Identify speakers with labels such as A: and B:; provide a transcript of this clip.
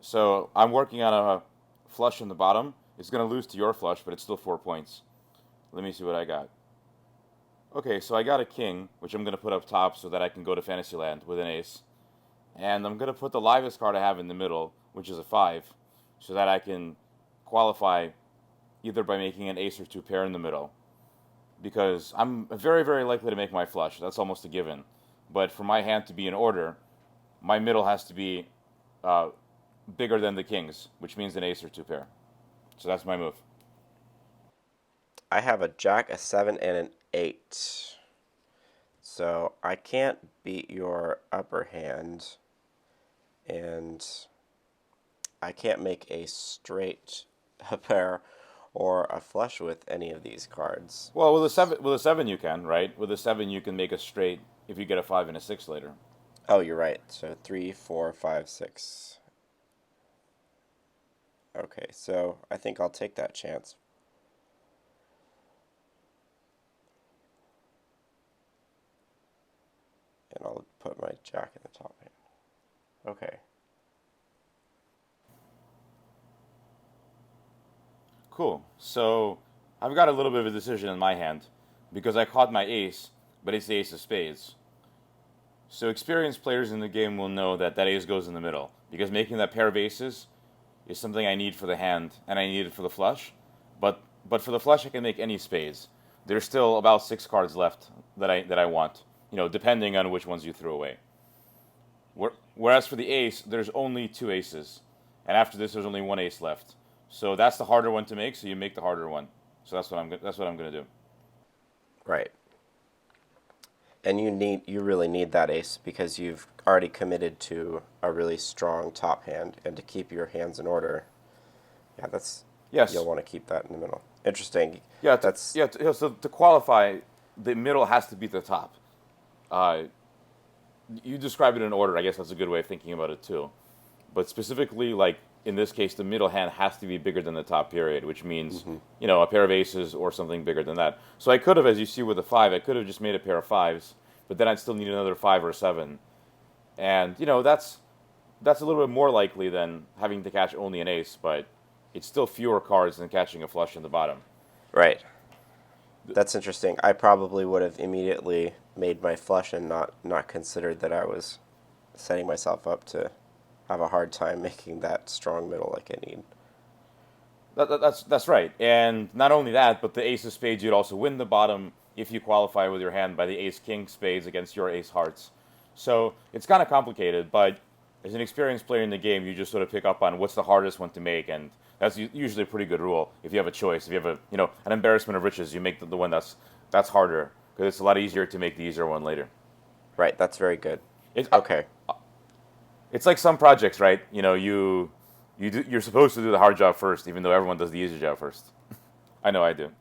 A: So I'm working on a flush in the bottom. It's going to lose to your flush, but it's still 4 points. Let me see what I got. Okay, so I got a king, which I'm going to put up top so that I can go to Fantasyland with an ace. And I'm going to put the livest card I have in the middle, which is a 5, so that I can qualify either by making an ace or two pair in the middle. Because I'm very, very likely to make my flush. That's almost a given. But for my hand to be in order, my middle has to be uh, bigger than the king's, which means an ace or two pair. So that's my move.
B: I have a jack, a 7, and an 8. So I can't beat your upper hand, and I can't make a straight a pair or a flush with any of these cards.
A: Well, with a seven you can, right? With a seven you can make a straight if you get a 5 and a 6 later.
B: Oh, you're right. So 3, 4, 5, 6. Okay, so I think I'll take that chance. And I'll put my jack in the top hand. Okay.
A: Cool. So I've got a little bit of a decision in my hand because I caught my ace, but it's the ace of spades. So experienced players in the game will know that that ace goes in the middle because making that pair of aces is something I need for the hand and I need it for the flush. But for the flush I can make any spades. There's still about 6 cards left that I want. Depending on which ones you threw away. Whereas for the ace, there's only 2 aces, and after this, there's only 1 ace left. So that's the harder one to make. So you make the harder one. So that's what I'm gonna do.
B: Right. And you really need that ace because you've already committed to a really strong top hand, and to keep your hands in order. Yeah,
A: Yes.
B: you'll want to keep that in the middle. Interesting.
A: Yeah.
B: That's
A: So to qualify, the middle has to beat the top. Uh, you describe it in order. I guess that's a good way of thinking about it too. But specifically, like in this case, the middle hand has to be bigger than the top period, which means a pair of aces or something bigger than that. So I could have, as you see with the 5, I could have just made a pair of fives, but then I'd still need another 5 or 7, and that's a little bit more likely than having to catch only an ace, but it's still fewer cards than catching a flush in the bottom.
B: right. That's interesting. I probably would have immediately made my flush and not considered that I was setting myself up to have a hard time making that strong middle like I need.
A: That's right, and not only that, but the ace of spades you'd also win the bottom if you qualify with your hand by the ace king spades against your ace hearts. So it's kind of complicated, but as an experienced player in the game, you just sort of pick up on what's the hardest one to make, and that's usually a pretty good rule. If you have a choice, if you have an embarrassment of riches, you make the one that's harder because it's a lot easier to make the easier one later.
B: Right, that's very good.
A: It's
B: Okay.
A: it's like some projects, right? You're supposed to do the hard job first, even though everyone does the easy job first. I know I do.